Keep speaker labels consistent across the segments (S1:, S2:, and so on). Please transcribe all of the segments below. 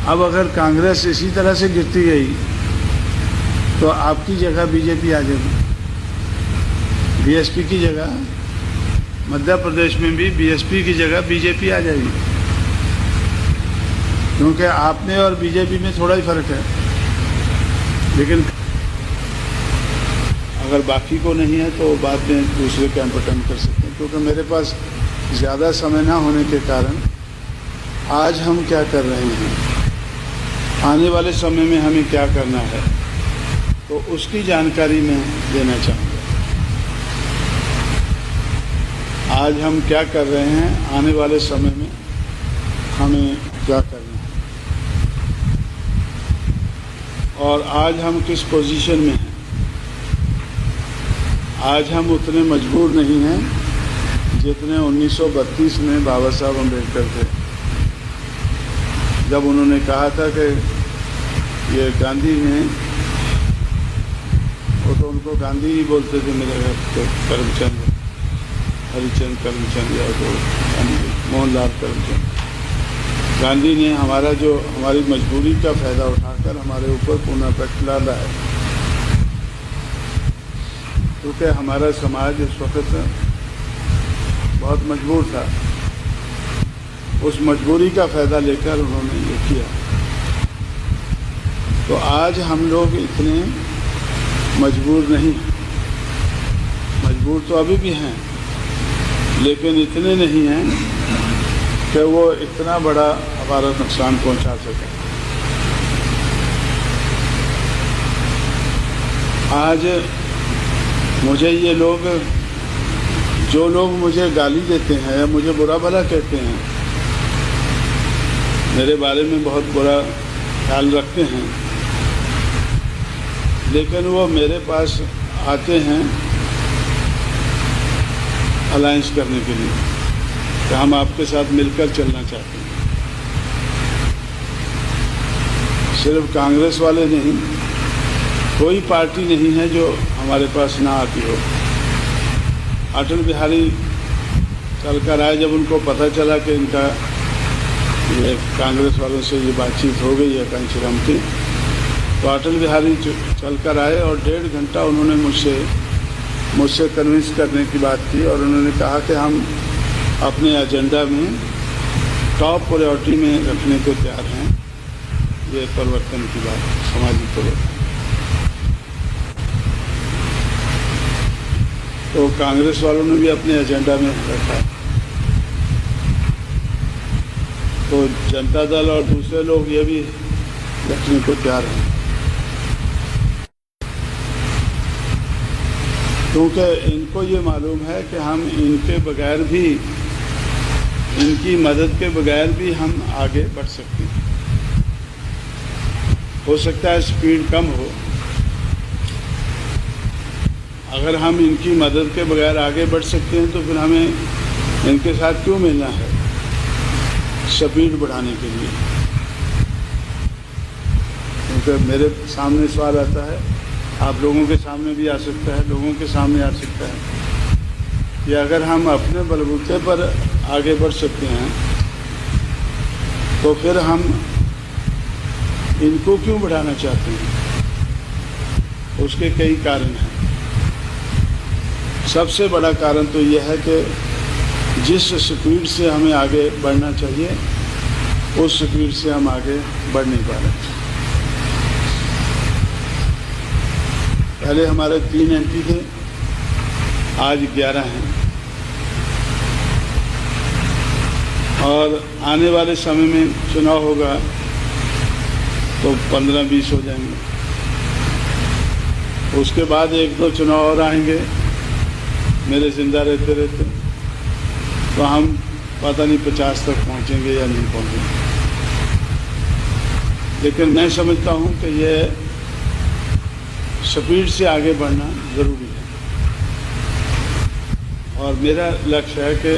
S1: अब अगर कांग्रेस इसी तरह से गिरती गई तो आपकी जगह बीजेपी आ जाएगी, बीएसपी की जगह। मध्य प्रदेश में भी बीएसपी की जगह बीजेपी आ जाएगी, क्योंकि आपने और बीजेपी में थोड़ा ही फर्क है। लेकिन अगर बाकी को नहीं है तो बाद में दूसरे कैंप अटेंड कर सकते हैं। क्योंकि मेरे पास ज़्यादा समय ना होने के कारण आज हम क्या कर रहे हैं, आने वाले समय में हमें क्या करना है, तो उसकी जानकारी मैं देना चाहूँगा। आज हम क्या कर रहे हैं, आने वाले समय में हमें क्या करना है, और आज हम किस पोजीशन में हैं। आज हम उतने मजबूर नहीं हैं जितने 1932 में बाबा साहब अम्बेडकर थे, जब उन्होंने कहा था कि ये गांधी ने, वो तो उनको गांधी ही बोलते थे मेरे घर के, करमचंद, हरिचंद करमचंद या तो मोहनलाल करमचंद। गांधी ने हमारी मजबूरी का फ़ायदा उठाकर हमारे ऊपर पूना पैक्ट डाला है, क्योंकि हमारा समाज इस वक्त बहुत मजबूर था। उस मजबूरी का फ़ायदा लेकर उन्होंने ये किया। तो आज हम लोग इतने मजबूर नहीं, मजबूर तो अभी भी हैं, लेकिन इतने नहीं हैं कि वो इतना बड़ा हमारा नुकसान पहुंचा सके। आज मुझे ये लोग, जो लोग मुझे गाली देते हैं या मुझे बुरा भला कहते हैं, मेरे बारे में बहुत बुरा ख्याल रखते हैं, लेकिन वो मेरे पास आते हैं अलायंस करने के लिए कि हम आपके साथ मिलकर चलना चाहते हैं। सिर्फ कांग्रेस वाले नहीं, कोई पार्टी नहीं है जो हमारे पास ना आती हो। अटल बिहारी चल कर आए, जब उनको पता चला कि इनका ये कांग्रेस वालों से ये बातचीत हो गई है कंची रमती, तो अटल बिहारी चल कर आए और 1.5 घंटा उन्होंने मुझसे कन्विंस करने की बात की, और उन्होंने कहा कि हम अपने एजेंडा में टॉप प्रायोरिटी में रखने को तैयार हैं ये परिवर्तन की बात, सामाजिक परिवर्तन। तो कांग्रेस वालों ने भी अपने एजेंडा में रखा, तो जनता दल और दूसरे लोग ये भी रखने को तैयार हैं, क्योंकि इनको ये मालूम है कि हम इनके बगैर भी, इनकी मदद के बगैर भी हम आगे बढ़ सकते हैं। हो सकता है स्पीड कम हो, अगर हम इनकी मदद के बगैर आगे बढ़ सकते हैं तो फिर हमें इनके साथ क्यों मिलना है स्पीड बढ़ाने के लिए। क्योंकि मेरे सामने सवाल आता है, आप लोगों के सामने भी आ सकता है, लोगों के सामने आ सकता है, कि अगर हम अपने बलबूते पर आगे बढ़ सकते हैं तो फिर हम इनको क्यों बढ़ाना चाहते हैं। उसके कई कारण हैं। सबसे बड़ा कारण तो यह है कि जिस स्पीड से हमें आगे बढ़ना चाहिए उस स्पीड से हम आगे बढ़ नहीं पा रहे। पहले हमारे 3 एमपी थे, आज 11 हैं, और आने वाले समय में चुनाव होगा तो 15-20 हो जाएंगे। उसके बाद 1-2 चुनाव और आएंगे मेरे जिंदा रहते रहते, तो हम पता नहीं 50 तक पहुंचेंगे या नहीं पहुंचेंगे। लेकिन मैं समझता हूं कि यह स्पीड से आगे बढ़ना ज़रूरी है, और मेरा लक्ष्य है कि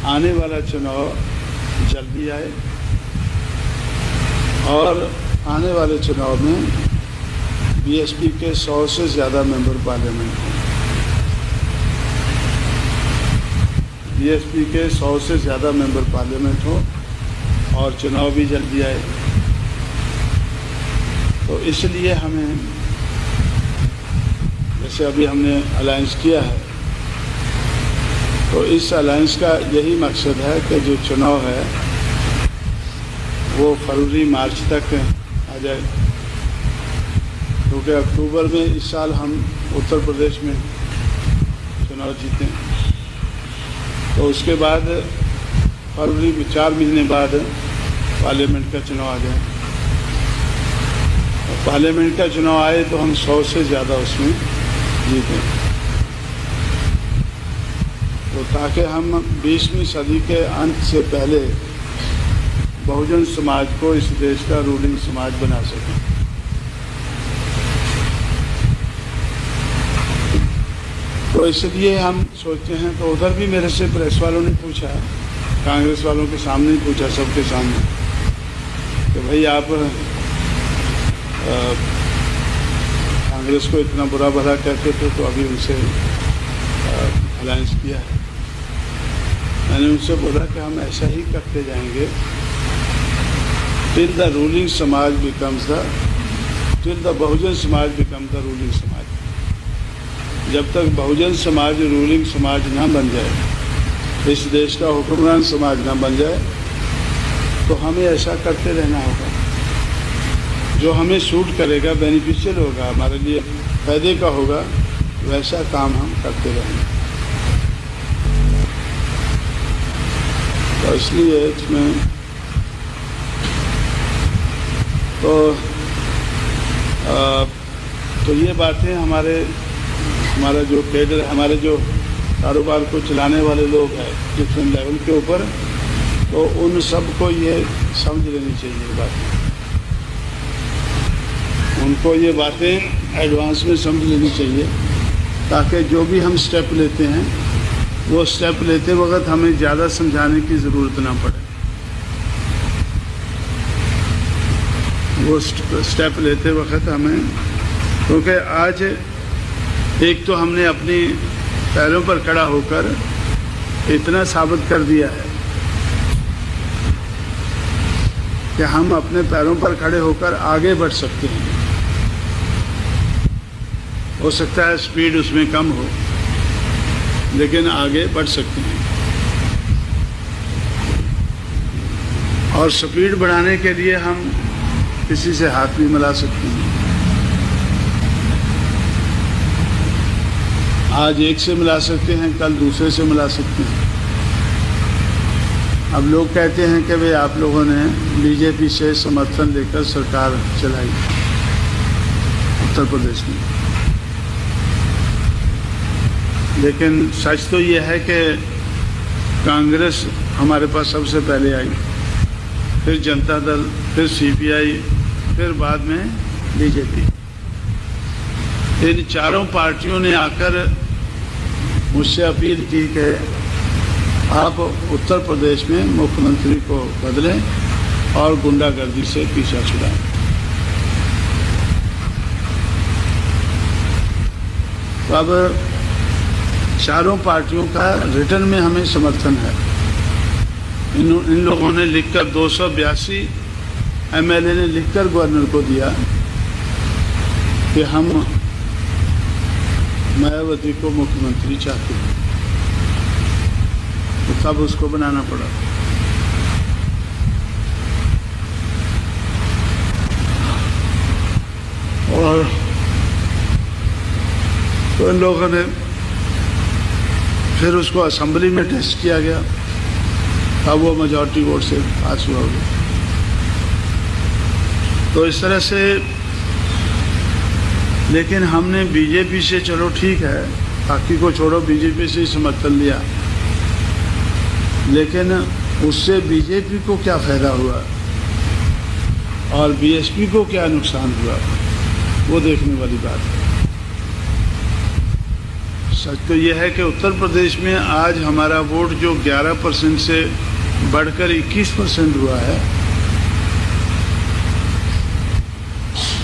S1: आने वाला चुनाव जल्दी आए, और आने वाले चुनाव में बीएसपी के 100 से ज़्यादा मेंबर पार्लियामेंट हों। बीएसपी के 100 से ज़्यादा मेंबर पार्लियामेंट हो, और चुनाव भी जल्दी आए। तो इसलिए हमें, जैसे अभी हमने अलायंस किया है, तो इस अलायंस का यही मकसद है कि जो चुनाव है वो फरवरी मार्च तक आ जाए, क्योंकि अक्टूबर में इस साल हम उत्तर प्रदेश में चुनाव जीते, तो उसके बाद फरवरी में 4 महीने बाद पार्लियामेंट का चुनाव आ जाए। और पार्लियामेंट का चुनाव आए तो हम 100 से ज़्यादा उसमें जीतें, तो ताकि हम 20वीं सदी के अंत से पहले बहुजन समाज को इस देश का रूलिंग समाज बना सकें। तो इसलिए हम सोचते हैं, तो उधर भी मेरे से प्रेस वालों ने पूछा, कांग्रेस वालों के सामने ही पूछा, सबके सामने, कि भाई आप कांग्रेस को इतना बुरा भला कहते थे, तो अभी उनसे अलायंस किया है। मैंने उनसे बोला कि हम ऐसा ही करते जाएंगे टिल द रूलिंग समाज becomes the, till the Bahujan Samaj become the ruling समाज। जब तक बहुजन समाज रूलिंग समाज ना बन जाए, इस देश का हुक्मरान समाज ना बन जाए, तो हमें ऐसा करते रहना होगा। जो हमें सूट करेगा, बेनिफिशियल होगा, हमारे लिए फायदे का होगा, वैसा काम हम करते रहेंगे। तो इसलिए इसमें तो ये बातें हमारा जो कैडर, हमारे जो कारोबार को चलाने वाले लोग हैं डिफरेंट लेवल के ऊपर, तो उन सबको ये समझ लेनी चाहिए बातें, उनको ये बातें एडवांस में समझ लेनी चाहिए, ताकि जो भी हम स्टेप लेते हैं वो स्टेप लेते वक्त हमें ज़्यादा समझाने की ज़रूरत ना पड़े। वो स्टेप लेते वक्त हमें, क्योंकि आज एक तो हमने अपने पैरों पर खड़ा होकर इतना साबित कर दिया है कि हम अपने पैरों पर खड़े होकर आगे बढ़ सकते हैं। हो सकता है स्पीड उसमें कम हो, लेकिन आगे बढ़ सकते हैं। और स्पीड बढ़ाने के लिए हम किसी से हाथ भी मिला सकते हैं। आज एक से मिला सकते हैं, कल दूसरे से मिला सकते हैं। अब लोग कहते हैं कि भाई आप लोगों ने बीजेपी से समर्थन लेकर सरकार चलाई उत्तर प्रदेश में, लेकिन सच तो ये है कि कांग्रेस हमारे पास सबसे पहले आई, फिर जनता दल, फिर सीपीआई, फिर बाद में बीजेपी। इन चारों पार्टियों ने आकर मुझसे अपील की कि आप उत्तर प्रदेश में मुख्यमंत्री को बदलें और गुंडागर्दी से पीछा छुड़ाएं। तो अब चारों पार्टियों का रिटर्न में हमें समर्थन है। इन लोगों ने लिखकर 282 एमएलए ने लिखकर गवर्नर को दिया कि हम मायावती को मुख्यमंत्री चाहते हैं, तो तब उसको बनाना पड़ा। और तो इन लोगों ने फिर उसको असेंबली में टेस्ट किया गया, तब वो मेजॉरिटी वोट से पास हुआ होगा। तो इस तरह से, लेकिन हमने बीजेपी से, चलो ठीक है, बाकी को छोड़ो, बीजेपी से ही समर्थन लिया, लेकिन उससे बीजेपी को क्या फायदा हुआ और बीएसपी को क्या नुकसान हुआ, वो देखने वाली बात है। सच तो यह है कि उत्तर प्रदेश में आज हमारा वोट जो 11% से बढ़कर 21% हुआ है,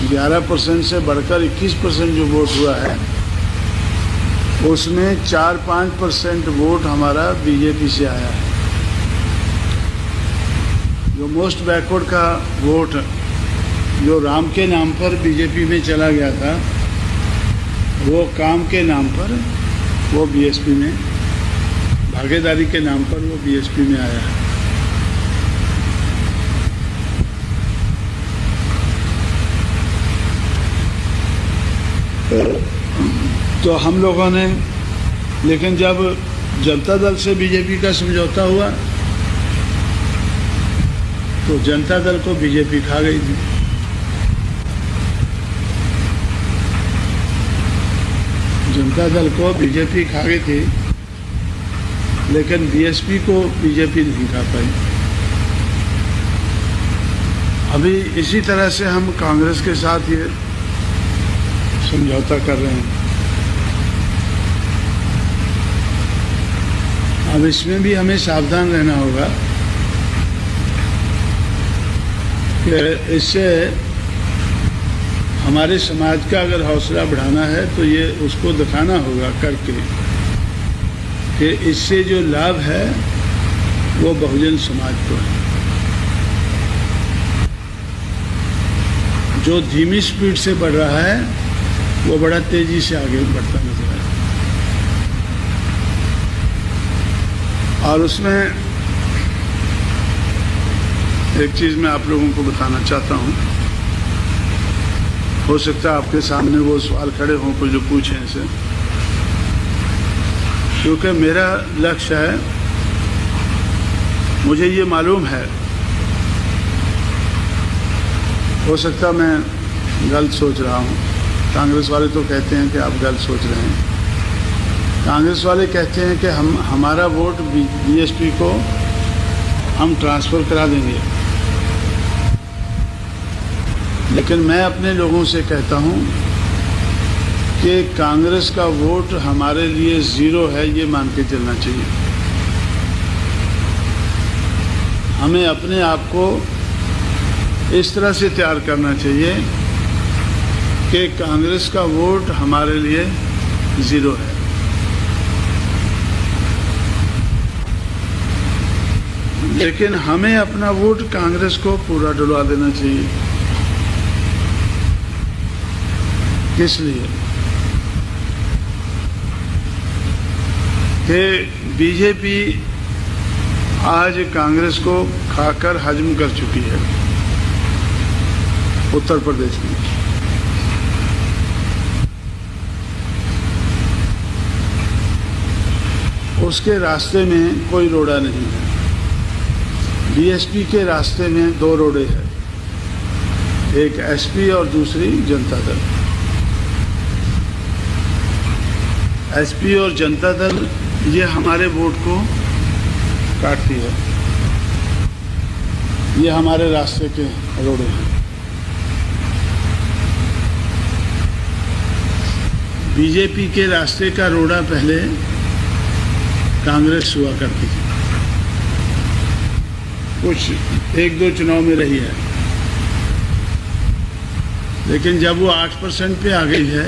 S1: 11% से बढ़कर 21% जो वोट हुआ है, उसमें 4-5% वोट हमारा बीजेपी से आया है, जो जो मोस्ट बैकवर्ड का वोट जो राम के नाम पर बीजेपी में चला गया था, वो काम के नाम पर वो बीएसपी में, भागीदारी के नाम पर वो बीएसपी में आया है। तो हम लोगों ने, लेकिन जब जनता दल से बीजेपी का समझौता हुआ तो जनता दल को बीजेपी खा गई थी। जनता दल को बीजेपी खा गई थी, लेकिन बीएसपी को बीजेपी नहीं खा पाई। अभी इसी तरह से हम कांग्रेस के साथ ये समझौता कर रहे हैं। अब इसमें भी हमें सावधान रहना होगा कि इससे हमारे समाज का अगर हौसला बढ़ाना है तो ये उसको दिखाना होगा करके कि इससे जो लाभ है वो बहुजन समाज को है। जो धीमी स्पीड से बढ़ रहा है वो बड़ा तेजी से आगे बढ़ता नजर आया। और उसमें एक चीज़ मैं आप लोगों को बताना चाहता हूँ। हो सकता है आपके सामने वो सवाल खड़े हों कोई जो पूछें इसे, क्योंकि मेरा लक्ष्य है, मुझे ये मालूम है, हो सकता मैं गलत सोच रहा हूँ। कांग्रेस वाले तो कहते हैं कि आप गलत सोच रहे हैं। कांग्रेस वाले कहते हैं कि हमारा वोट बीएसपी को हम ट्रांसफ़र करा देंगे, लेकिन मैं अपने लोगों से कहता हूं कि कांग्रेस का वोट हमारे लिए ज़ीरो है, ये मान के चलना चाहिए। हमें अपने आप को इस तरह से तैयार करना चाहिए कि कांग्रेस का वोट हमारे लिए ज़ीरो है। लेकिन हमें अपना वोट कांग्रेस को पूरा डलवा देना चाहिए। किस लिए? कि बीजेपी आज कांग्रेस को खाकर हजम कर चुकी है उत्तर प्रदेश में। उसके रास्ते में कोई रोड़ा नहीं है। बीएसपी के रास्ते में दो रोड़े हैं, एक एसपी और दूसरी जनता दल। एसपी और जनता दल ये हमारे वोट को काटती है, ये हमारे रास्ते के रोड़े हैं। बीजेपी के रास्ते का रोड़ा पहले कांग्रेस हुआ करती थी, कुछ एक दो चुनाव में रही है, लेकिन जब वो 8% पे आ गई है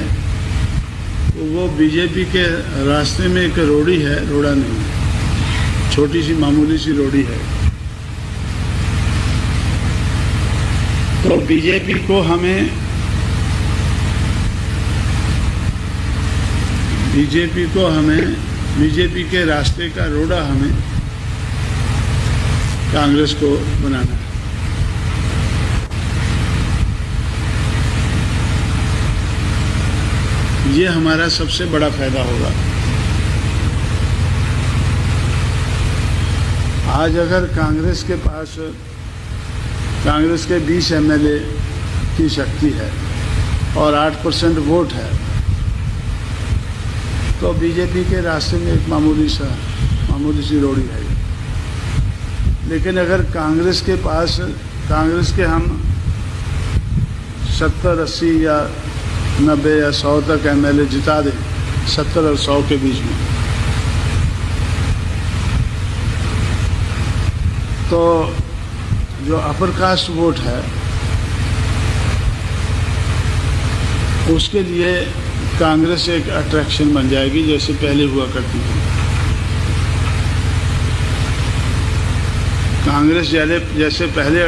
S1: तो वो बीजेपी के रास्ते में एक रोड़ी है, रोड़ा नहीं, छोटी सी मामूली सी रोड़ी है। तो बीजेपी को हमें, बीजेपी के रास्ते का रोड़ा हमें कांग्रेस को बनाना है। ये हमारा सबसे बड़ा फायदा होगा। आज अगर कांग्रेस के पास, कांग्रेस के 20 एमएलए की शक्ति है और 8% वोट है, तो बीजेपी के रास्ते में एक मामूली सी रोड़ी है। लेकिन अगर कांग्रेस के पास, कांग्रेस के हम 70, 80 या 90 या 100 तक एमएलए जिता दें, 70 और 100 के बीच में, तो जो अपर कास्ट वोट है उसके लिए कांग्रेस एक अट्रैक्शन बन जाएगी, जैसे पहले हुआ करती थी। कांग्रेस जैसे पहले